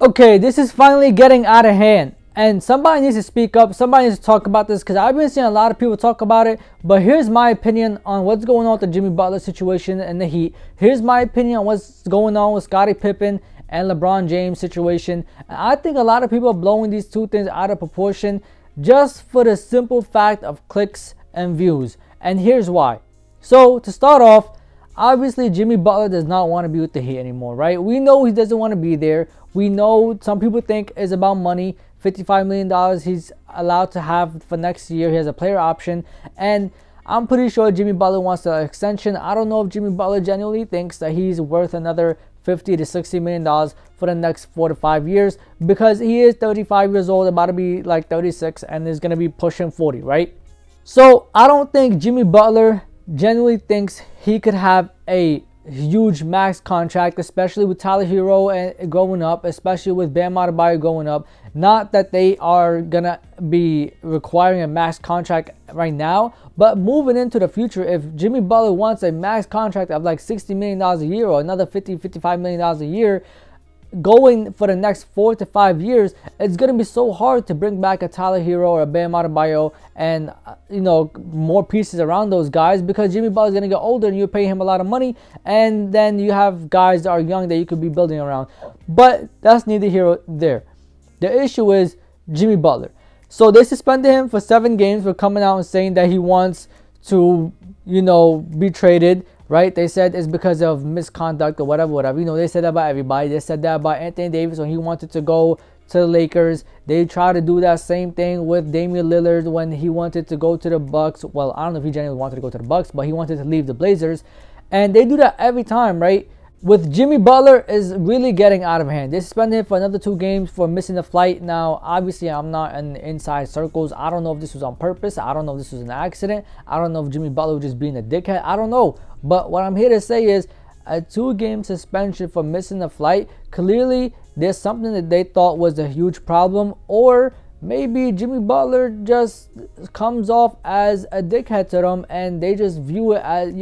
Okay, this is finally getting out of hand. And somebody needs to speak up. Somebody needs to talk about this because I've been seeing a lot of people talk about it. But here's my opinion on what's going on with the Jimmy Butler situation and the Heat. Here's my opinion on what's going on with Scottie Pippen and LeBron James situation. And I think a lot of people are blowing these two things out of proportion just for the simple fact of clicks and views. And here's why. So to start off, obviously Jimmy Butler does not want to be with the Heat anymore, right? We know he doesn't want to be there. We know some people think it's about money. $55 million he's allowed to have for next year. He has a player option. And I'm pretty sure Jimmy Butler wants an extension. I don't know if Jimmy Butler genuinely thinks that he's worth another $50 to $60 million for the next 4 to 5 years, because he is 35 years old, about to be like 36, and is going to be pushing 40, right? So I don't think Jimmy Butler genuinely thinks he could have a huge max contract, especially with Tyler Hero and going up, especially with Bam Adebayo going up. Not that they are gonna be requiring a max contract right now, but moving into the future, if Jimmy Butler wants a max contract of like $60 million a year or another $55 million a year, going for the next 4 to 5 years, it's going to be so hard to bring back a Tyler Hero or a Bam Adebayo and more pieces around those guys, because Jimmy Butler is going to get older and you pay him a lot of money, and then you have guys that are young that you could be building around. But that's neither here nor there. The issue is Jimmy Butler. So they suspended him for 7 games for coming out and saying that he wants to be traded. Right? They said it's because of misconduct or whatever. They said that about everybody. They said that about Anthony Davis when he wanted to go to the Lakers. They tried to do that same thing with Damian Lillard when he wanted to go to the Bucks. Well, I don't know if he genuinely wanted to go to the Bucks, but he wanted to leave the Blazers. And they do that every time, right? With Jimmy Butler is really getting out of hand. They suspended him for another 2 games for missing the flight. Now, obviously, I'm not in the inside circles. I don't know if this was on purpose. I don't know if this was an accident. I don't know if Jimmy Butler was just being a dickhead. I don't know. But what I'm here to say is a 2-game suspension for missing the flight. Clearly, there's something that they thought was a huge problem. Or maybe Jimmy Butler just comes off as a dickhead to them and they just view it as,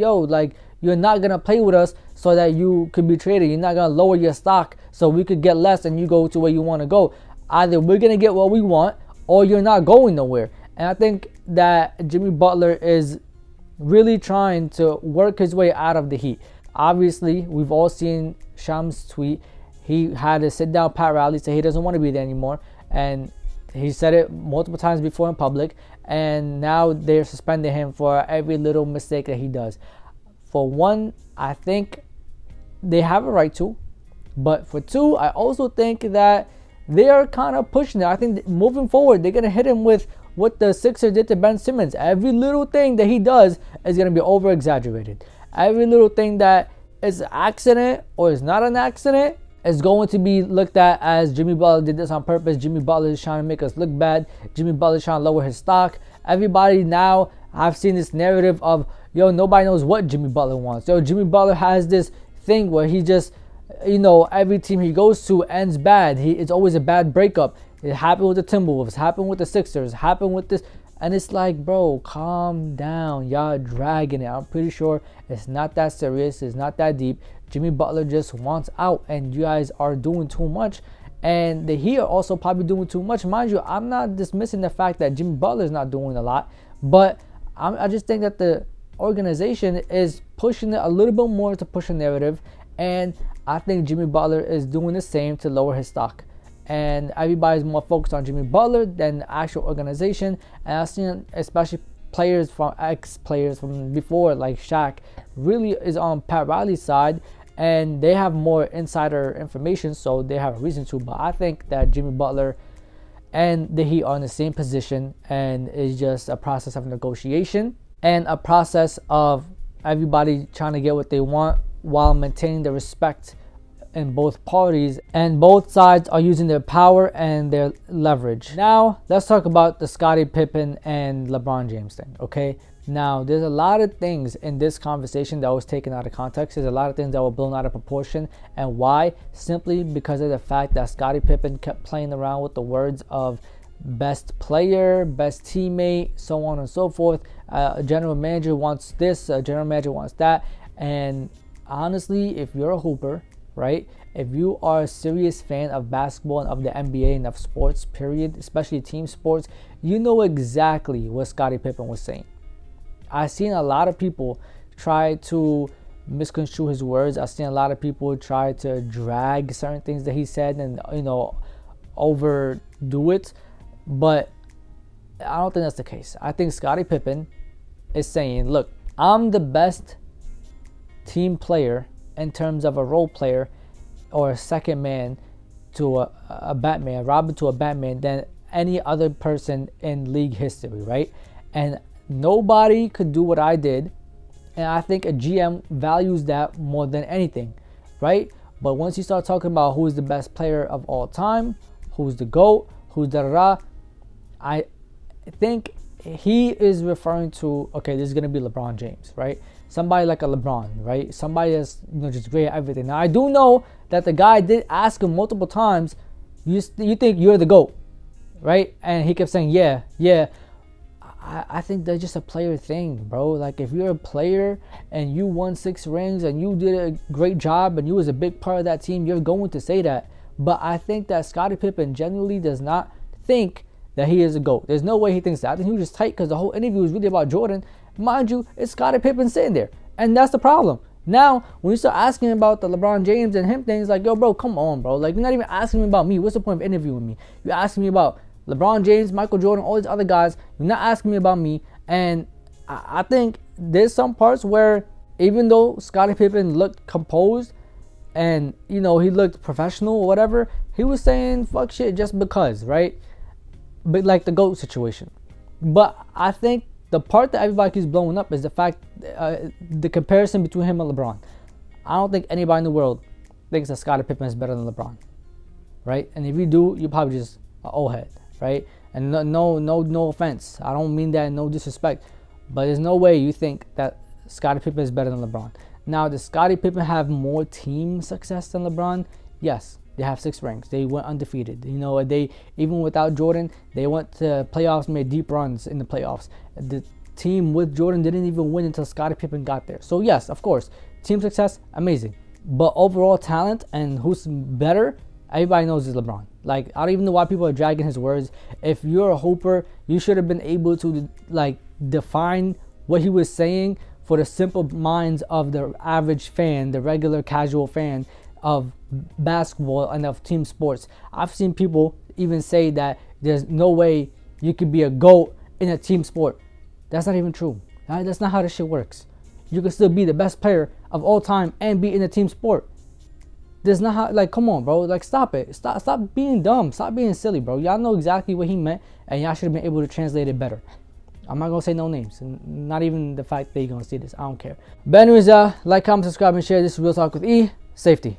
you're not going to play with us so that you could be traded. You're not going to lower your stock so we could get less and you go to where you want to go. Either we're going to get what we want or you're not going nowhere. And I think that Jimmy Butler is really trying to work his way out of the Heat. Obviously, we've all seen Shams' tweet. He had a sit-down pat rally, say he doesn't want to be there anymore. And he said it multiple times before in public. And now they're suspending him for every little mistake that he does. For one, I think they have a right to. But for 2, I also think that they are kind of pushing it. I think moving forward, they're going to hit him with what the Sixers did to Ben Simmons. Every little thing that he does is going to be over-exaggerated. Every little thing that is an accident or is not an accident is going to be looked at as Jimmy Butler did this on purpose. Jimmy Butler is trying to make us look bad. Jimmy Butler is trying to lower his stock. Everybody now, I've seen this narrative of, nobody knows what Jimmy Butler wants. Jimmy Butler has this thing where he just, every team he goes to ends bad. It's always a bad breakup. It happened with the Timberwolves, happened with the Sixers, happened with this. And it's like, bro, calm down. Y'all dragging it. I'm pretty sure it's not that serious. It's not that deep. Jimmy Butler just wants out, and you guys are doing too much. And the Heat are also probably doing too much. Mind you, I'm not dismissing the fact that Jimmy Butler is not doing a lot, but I just think that the organization is pushing it a little bit more to push a narrative, and I think Jimmy Butler is doing the same to lower his stock. And everybody's more focused on Jimmy Butler than the actual organization. And I've seen especially ex-players from before, like Shaq, really is on Pat Riley's side, and they have more insider information, so they have a reason to. But I think that Jimmy Butler and the Heat are in the same position, and it's just a process of negotiation and a process of everybody trying to get what they want while maintaining the respect in both parties, and both sides are using their power and their leverage. Now, let's talk about the Scottie Pippen and LeBron James thing, okay? Now, there's a lot of things in this conversation that was taken out of context. There's a lot of things that were blown out of proportion. And why? Simply because of the fact that Scottie Pippen kept playing around with the words of best player, best teammate, so on and so forth. A general manager wants this, a general manager wants that. And honestly, if you're a hooper, right, if you are a serious fan of basketball and of the NBA and of sports, period, especially team sports, you know exactly what Scottie Pippen was saying. I've seen a lot of people try to misconstrue his words. I've seen a lot of people try to drag certain things that he said and, overdo it. But I don't think that's the case. I think Scottie Pippen is saying, look, I'm the best team player in terms of a role player or a second man to a Batman, Robin to a Batman, than any other person in league history, right? And nobody could do what I did. And I think a GM values that more than anything, right? But once you start talking about who's the best player of all time, who's the GOAT, who's da-da-da, I think he is referring to, okay, this is going to be LeBron James, right? Somebody like a LeBron, right? Somebody that's just great at everything. Now, I do know that the guy did ask him multiple times, you think you're the GOAT, right? And he kept saying, yeah. I think that's just a player thing, bro. Like, if you're a player and you won 6 rings and you did a great job and you was a big part of that team, you're going to say that. But I think that Scottie Pippen genuinely does not think that he is a GOAT. There's no way he thinks that. I think he was just tight because the whole interview was really about Jordan. Mind you, it's Scottie Pippen sitting there. And that's the problem. Now, when you start asking about the LeBron James and him things, like, yo, bro, come on, bro. Like, you're not even asking me about me. What's the point of interviewing me? You're asking me about LeBron James, Michael Jordan, all these other guys. You're not asking me about me. And I think there's some parts where even though Scottie Pippen looked composed and, he looked professional or whatever, he was saying fuck shit just because, right? But like the GOAT situation. But I think the part that everybody keeps blowing up is the fact, the comparison between him and LeBron. I don't think anybody in the world thinks that Scottie Pippen is better than LeBron, right? And if you do, you're probably just an old head, right? And no offense. I don't mean that in no disrespect. But there's no way you think that Scottie Pippen is better than LeBron. Now, does Scottie Pippen have more team success than LeBron? Yes. They have 6 rings. They went undefeated. They, even without Jordan, they went to playoffs, made deep runs in the playoffs. The team with Jordan didn't even win until Scottie Pippen got there. So yes, of course, team success, amazing. But overall talent and who's better, everybody knows is LeBron. Like, I don't even know why people are dragging his words. If you're a hooper, you should have been able to define what he was saying for the simple minds of the average fan, the regular casual fan of basketball and of team sports. I've seen people even say that there's no way you could be a GOAT in a team sport. That's not even true. That's not how this shit works. You can still be the best player of all time and be in a team sport. There's not how, come on, bro. Stop it. Stop being dumb. Stop being silly, bro. Y'all know exactly what he meant, and y'all should have been able to translate it better. I'm not going to say no names. Not even the fact that you're going to see this. I don't care. But anyways, like, comment, subscribe, and share. This is Real Talk with E. Safety.